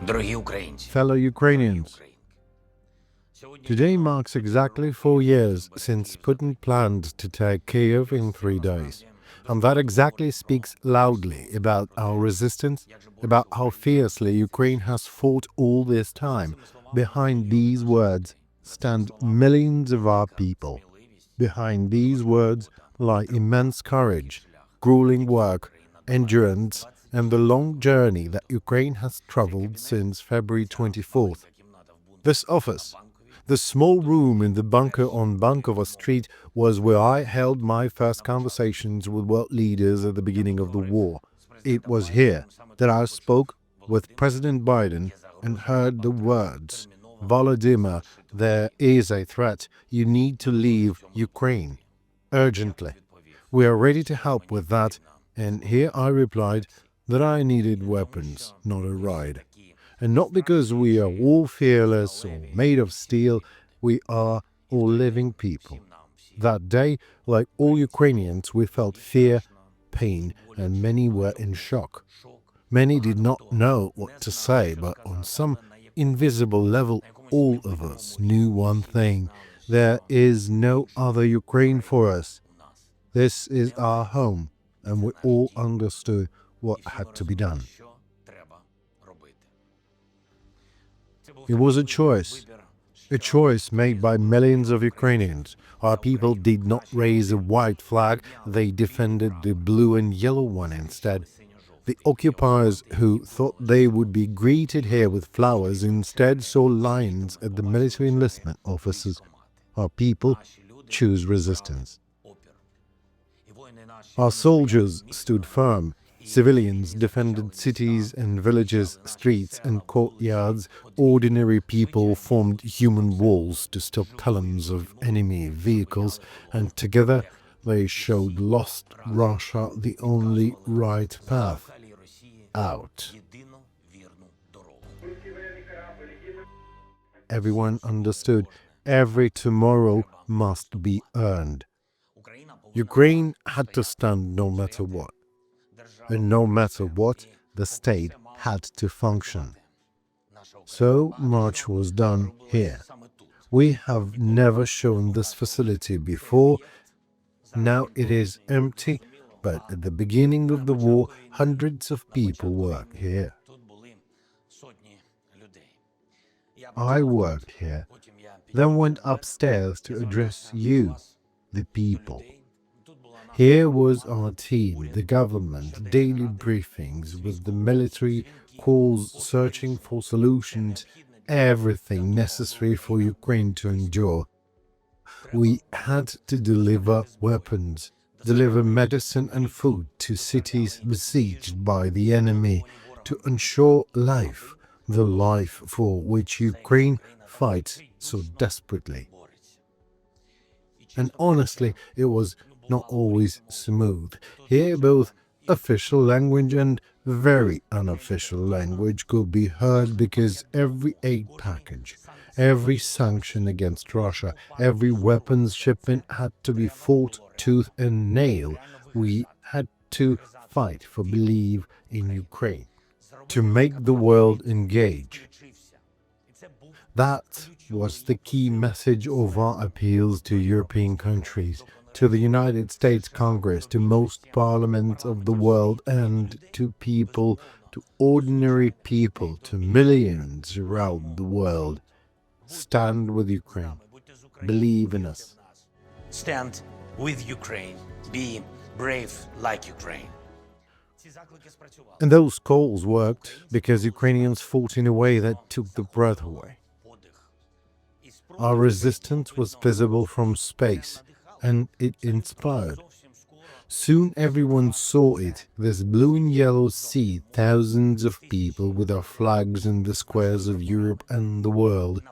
Fellow Ukrainians, today marks exactly 4 years since Putin planned to take Kyiv in 3 days. And that exactly speaks loudly about our resistance, about how fiercely Ukraine has fought all this time. Behind these words stand millions of our people. Behind these words lie immense courage, grueling work, endurance, and the long journey that Ukraine has traveled since February 24th. This office, the small room in the bunker on Bankova Street, was where I held my first conversations with world leaders at the beginning of the war. It was here that I spoke with President Biden and heard the words, "Volodymyr, there is a threat. You need to leave Ukraine urgently. We are ready to help with that." And here I replied that I needed weapons, not a ride. And not because we are all fearless or made of steel, we are all living people. That day, like all Ukrainians, we felt fear, pain, and many were in shock. Many did not know what to say, but on some invisible level, all of us knew one thing: there is no other Ukraine for us. This is our home, and we all understood what had to be done. It was a choice made by millions of Ukrainians. Our people did not raise a white flag, they defended the blue and yellow one instead. The occupiers who thought they would be greeted here with flowers instead saw lions at the military enlistment offices. Our people chose resistance. Our soldiers stood firm. Civilians defended cities and villages, streets and courtyards. Ordinary people formed human walls to stop columns of enemy vehicles, and together they showed lost Russia the only right path out. Everyone understood every tomorrow must be earned. Ukraine had to stand no matter what. And no matter what, the state had to function. So much was done here. We have never shown this facility before. Now it is empty, but at the beginning of the war, hundreds of people worked here. I worked here, then went upstairs to address you, the people. Here was our team, the government, daily briefings with the military, calls searching for solutions, everything necessary for Ukraine to endure. We had to deliver weapons, deliver medicine and food to cities besieged by the enemy, to ensure life, the life for which Ukraine fights so desperately. And honestly, it was not always smooth. Here both official language and very unofficial language could be heard, because every aid package, every sanction against Russia, every weapons shipment had to be fought tooth and nail. We had to fight for belief in Ukraine, to make the world engage. That was the key message of our appeals to European countries, to the United States Congress, to most parliaments of the world, and to people, to ordinary people, to millions around the world. Stand with Ukraine. Believe in us. Stand with Ukraine. Be brave like Ukraine. And those calls worked because Ukrainians fought in a way that took the breath away. Our resistance was visible from space, and it inspired. Soon everyone saw it, this blue and yellow sea, thousands of people with our flags in the squares of Europe and the world.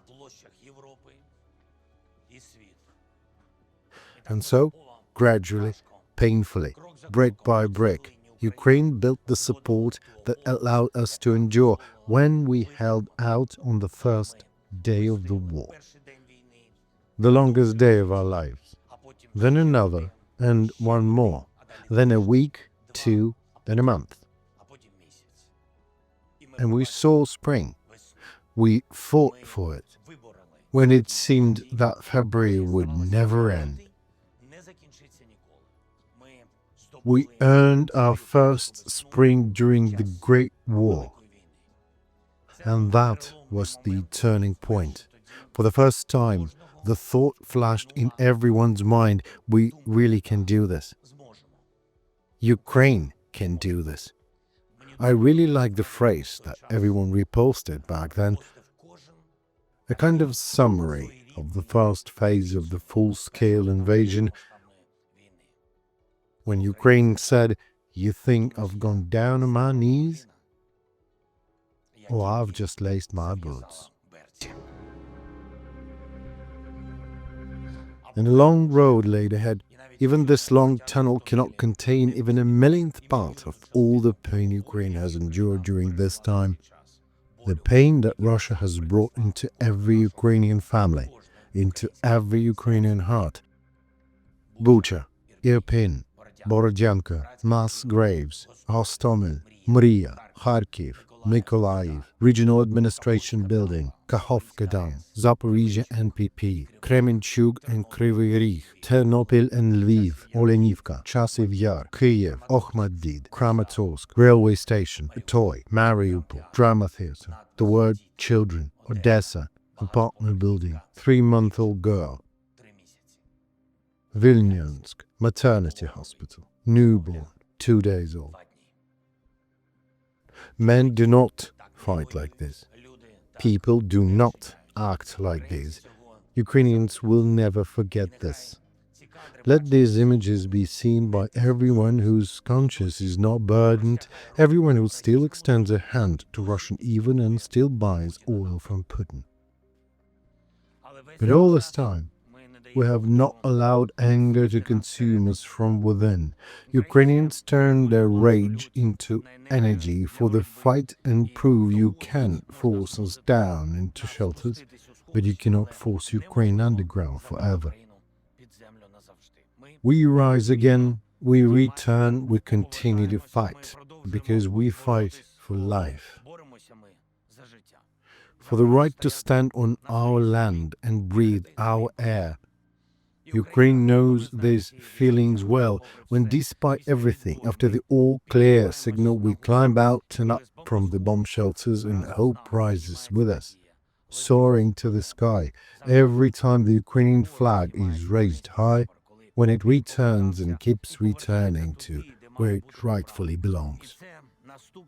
And so, gradually, painfully, brick by brick, Ukraine built the support that allowed us to endure when we held out on the first day of the war. The longest day of our lives. Then another, and one more. Then a week, 2, then a month. And we saw spring. We fought for it when it seemed that February would never end. We earned our first spring during the Great War, and that was the turning point. For the first time, the thought flashed in everyone's mind, we really can do this. Ukraine can do this. I really like the phrase that everyone reposted back then, a kind of summary of the first phase of the full-scale invasion. When Ukraine said, "You think I've gone down on my knees? Or I've just laced my boots." And a long road laid ahead. Even this long tunnel cannot contain even a millionth part of all the pain Ukraine has endured during this time. The pain that Russia has brought into every Ukrainian family, into every Ukrainian heart. Bucha, Irpin, Borodyanka, mass graves, Hostomel, Mria, Kharkiv, Mykolaiv, Regional Administration Building, Kakhovka Dam, Zaporizhia NPP, Kremenchug and Kryvyi Rih, Ternopil and Lviv, Olenivka, Chasiv Yar, Kyiv, Okhmadid, Kramatorsk, Railway Station, Toy, Mariupol, Drama Theatre, the word children, Odessa, apartment building, 3-month-old girl, Vilnyansk, maternity hospital, newborn, 2 days old. Men do not fight like this. People do not act like this. Ukrainians will never forget this. Let these images be seen by everyone whose conscience is not burdened, everyone who still extends a hand to Russian evil and still buys oil from Putin. But all this time, we have not allowed anger to consume us from within. Ukrainians turn their rage into energy for the fight and prove you can force us down into shelters, but you cannot force Ukraine underground forever. We rise again, we return, we continue to fight, because we fight for life. For the right to stand on our land and breathe our air. Ukraine knows these feelings well when, despite everything, after the all-clear signal, we climb out and up from the bomb shelters and hope rises with us, soaring to the sky every time the Ukrainian flag is raised high, when it returns and keeps returning to where it rightfully belongs.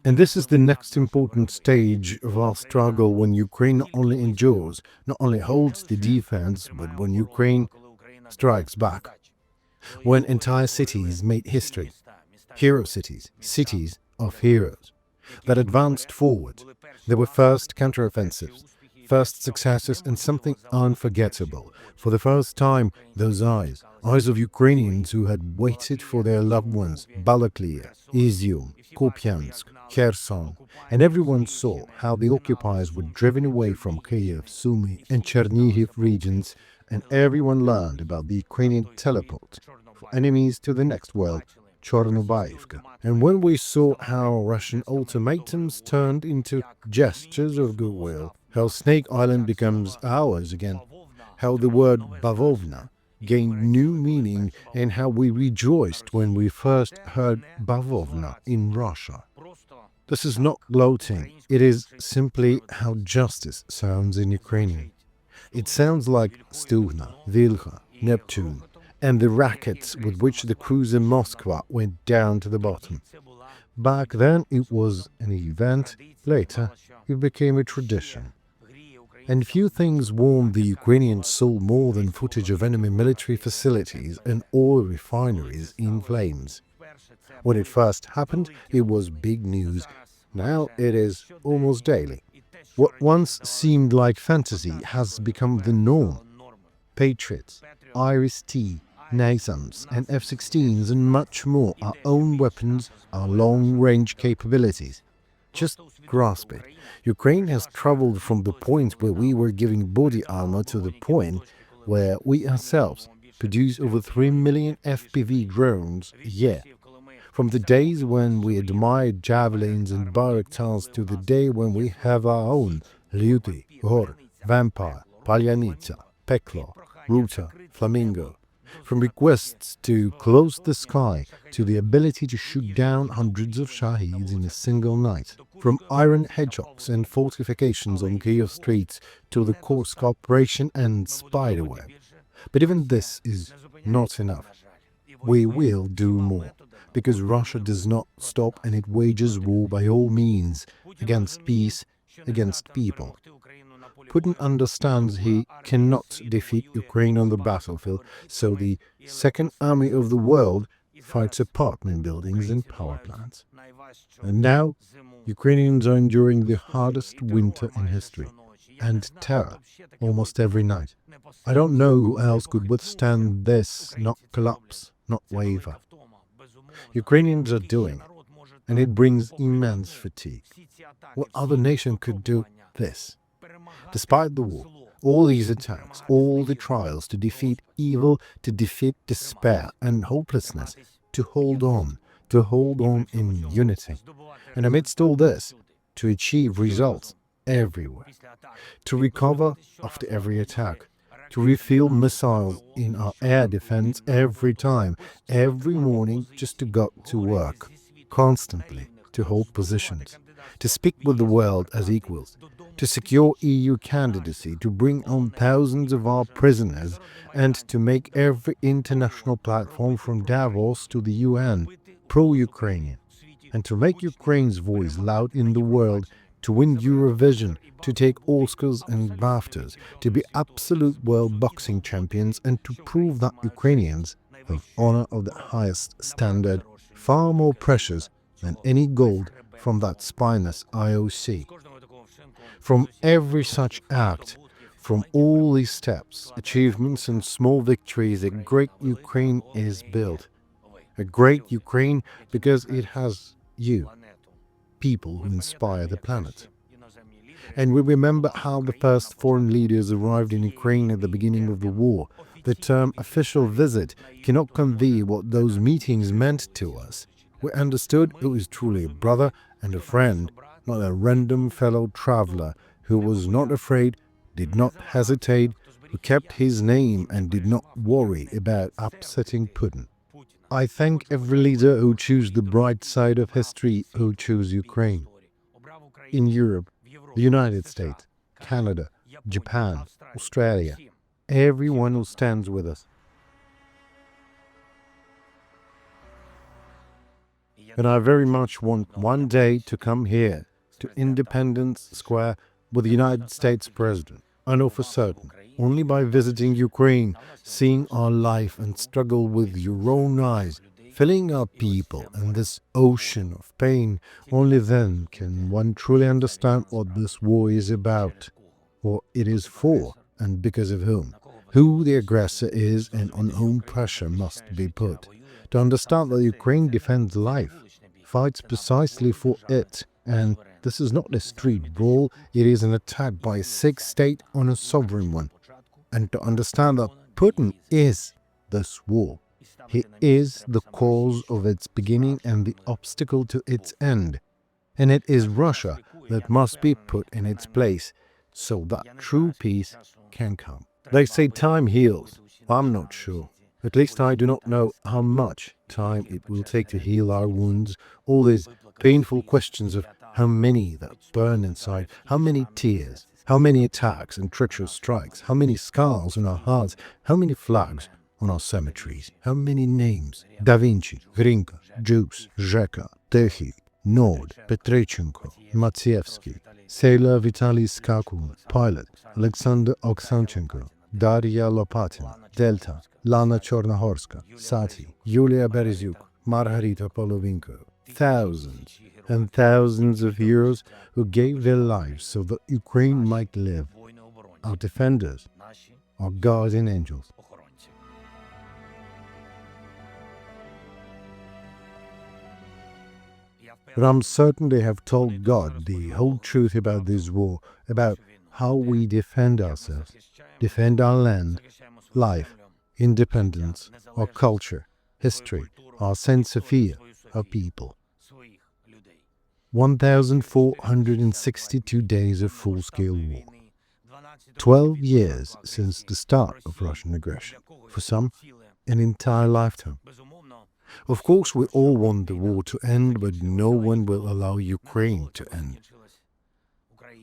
And this is the next important stage of our struggle, when Ukraine not only endures, not only holds the defense, but when Ukraine strikes back. When entire cities made history, hero cities, cities of heroes, that advanced forward. There were first counteroffensives, first successes, and something unforgettable. For the first time, those eyes of Ukrainians who had waited for their loved ones, Balaklia, Izium, Kupiansk, Kherson, and everyone saw how the occupiers were driven away from Kyiv, Sumy, and Chernihiv regions, and everyone learned about the Ukrainian teleport for enemies to the next world, Chornobaivka. And when we saw how Russian ultimatums turned into gestures of goodwill, how Snake Island becomes ours again, how the word Bavovna gained new meaning, and how we rejoiced when we first heard Bavovna in Russia. This is not gloating, it is simply how justice sounds in Ukrainian. It sounds like Stugna, Vilha, Neptune, and the rackets with which the cruiser Moskva went down to the bottom. Back then it was an event, later it became a tradition. And few things warmed the Ukrainian soul more than footage of enemy military facilities and oil refineries in flames. When it first happened, it was big news. Now it is almost daily. What once seemed like fantasy has become the norm. Patriots, Iris-T, NASAMS, and F-16s, and much more, our own weapons, our long-range capabilities. Just grasp it. Ukraine has traveled from the point where we were giving body armor to the point where we ourselves produce over 3 million FPV drones a year. From the days when we admired javelins and Bayraktars to the day when we have our own Люти, Гор, Vampire, Palyanica, Peklo, Ruta, Flamingo. From requests to close the sky to the ability to shoot down hundreds of Shaheeds in a single night. From iron hedgehogs and fortifications on Kyiv streets to the coarse cooperation and spiderweb. But even this is not enough. We will do more, because Russia does not stop and it wages war by all means, against peace, against people. Putin understands he cannot defeat Ukraine on the battlefield, so the Second Army of the world fights apartment buildings and power plants. And now, Ukrainians are enduring the hardest winter in history, and terror almost every night. I don't know who else could withstand this, not collapse, not waver. Ukrainians are doing, and it brings immense fatigue. What other nation could do this? Despite the war, all these attacks, all the trials to defeat evil, to defeat despair and hopelessness, to hold on in unity. And amidst all this, to achieve results everywhere. To recover after every attack. To refuel missiles in our air defense every time, every morning, just to go to work, constantly to hold positions, to speak with the world as equals, to secure EU candidacy, to bring on thousands of our prisoners, and to make every international platform from Davos to the UN pro-Ukrainian, and to make Ukraine's voice loud in the world, to win Eurovision, to take Oscars and BAFTAs, to be absolute world boxing champions, and to prove that Ukrainians have honor of the highest standard, far more precious than any gold from that spineless IOC. From every such act, from all these steps, achievements and small victories, a great Ukraine is built. A great Ukraine because it has you, people who inspire the planet. And we remember how the first foreign leaders arrived in Ukraine at the beginning of the war. The term official visit cannot convey what those meetings meant to us. We understood it was truly a brother and a friend, not a random fellow traveler who was not afraid, did not hesitate, who kept his name and did not worry about upsetting Putin. I thank every leader who chose the bright side of history, who chose Ukraine. In Europe, the United States, Canada, Japan, Australia, everyone who stands with us. And I very much want one day to come here, to Independence Square, with the United States President. I know for certain, only by visiting Ukraine, seeing our life and struggle with your own eyes, feeling our people and this ocean of pain, only then can one truly understand what this war is about, what it is for, and because of whom, who the aggressor is and on whom pressure must be put. To understand that Ukraine defends life, fights precisely for it, and this is not a street brawl, it is an attack by a sick state on a sovereign one. And to understand that Putin is this war. He is the cause of its beginning and the obstacle to its end. And it is Russia that must be put in its place so that true peace can come. They say time heals. I'm not sure. At least I do not know how much time it will take to heal our wounds, all these painful questions of how many that burn inside, how many tears, how many attacks and treacherous strikes, how many scars on our hearts, how many flags on our cemeteries, how many names: Da Vinci, Grinka, Jukes, Zheka, Tehi, Nord, Petrechenko, Matsievsky, sailor Vitaly Skakun, pilot Alexander Oksanchenko, Daria Lopatin, Delta, Lana Chornohorska, Sati, Yulia Berezyuk, Margarita Polovinko. Thousands and thousands of heroes who gave their lives so that Ukraine might live. Our defenders, our guardian angels. But I'm certain they have told God the whole truth about this war, about how we defend ourselves, defend our land, life, independence, our culture, history, our sense of fear, our people. 1,462 days of full-scale war. 12 years since the start of Russian aggression. For some, an entire lifetime. Of course, we all want the war to end, but no one will allow Ukraine to end.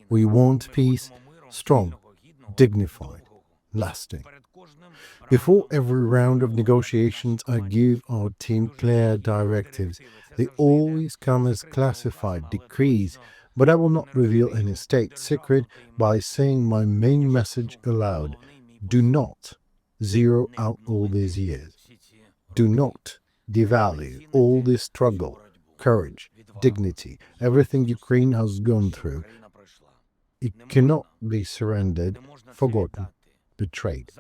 We want peace, strong, dignified, lasting. Before every round of negotiations, I give our team clear directives. They always come as classified decrees, but I will not reveal any state secret by saying my main message aloud. Do not zero out all these years. Do not devalue all this struggle, courage, dignity, everything Ukraine has gone through. It cannot be surrendered, forgotten, betrayed.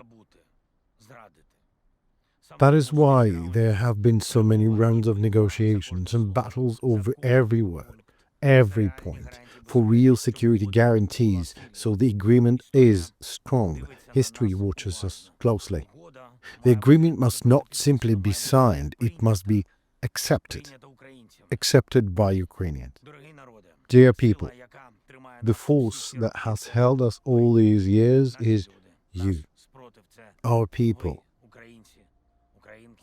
That is why there have been so many rounds of negotiations and battles over every word, every point, for real security guarantees, so the agreement is strong. History watches us closely. The agreement must not simply be signed, it must be accepted by Ukrainians. Dear people, the force that has held us all these years is you, our people.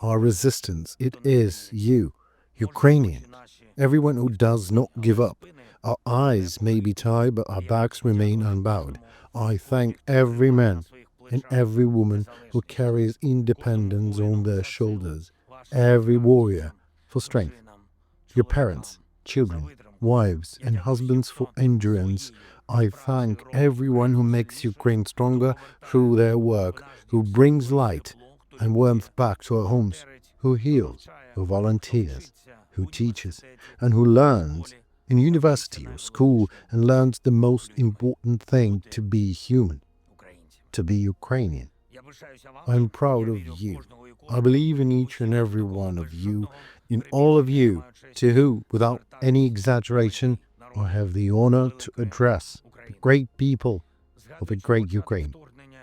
Our resistance, it is you, Ukrainians, everyone who does not give up. Our eyes may be tied, but our backs remain unbowed. I thank every man and every woman who carries independence on their shoulders, every warrior for strength, your parents, children, wives, and husbands for endurance. I thank everyone who makes Ukraine stronger through their work, who brings light and warmth back to our homes, who heals, who volunteers, who teaches, and who learns in university or school and learns the most important thing, to be human, to be Ukrainian. I'm proud of you. I believe in each and every one of you, in all of you, to who, without any exaggeration, I have the honor to address the great people of a great Ukraine.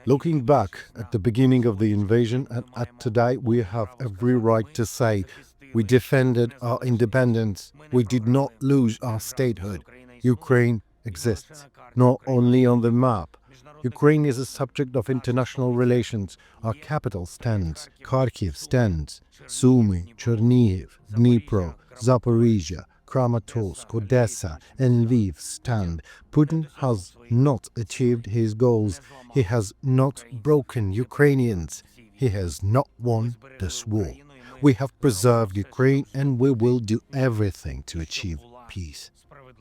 Looking back at the beginning of the invasion and at today, we have every right to say we defended our independence. We did not lose our statehood. Ukraine exists, not only on the map. Ukraine is a subject of international relations. Our capital stands, Kyiv stands, Sumy, Chernihiv, Dnipro, Zaporizhia, Kramatorsk, Odessa, and Lviv stand. Putin has not achieved his goals. He has not broken Ukrainians. He has not won this war. We have preserved Ukraine, and we will do everything to achieve peace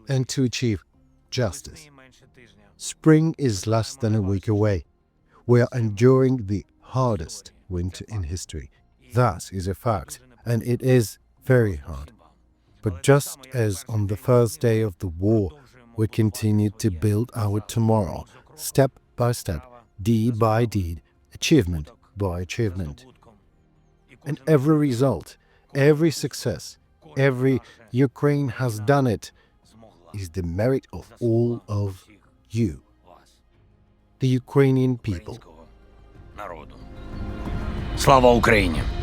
and to achieve justice. Spring is less than a week away. We are enduring the hardest winter in history. That is a fact, and it is very hard. But just as on the first day of the war, we continue to build our tomorrow, step by step, deed by deed, achievement by achievement. And every result, every success, every Ukraine has done it, is the merit of all of you, the Ukrainian people. Слава Україні!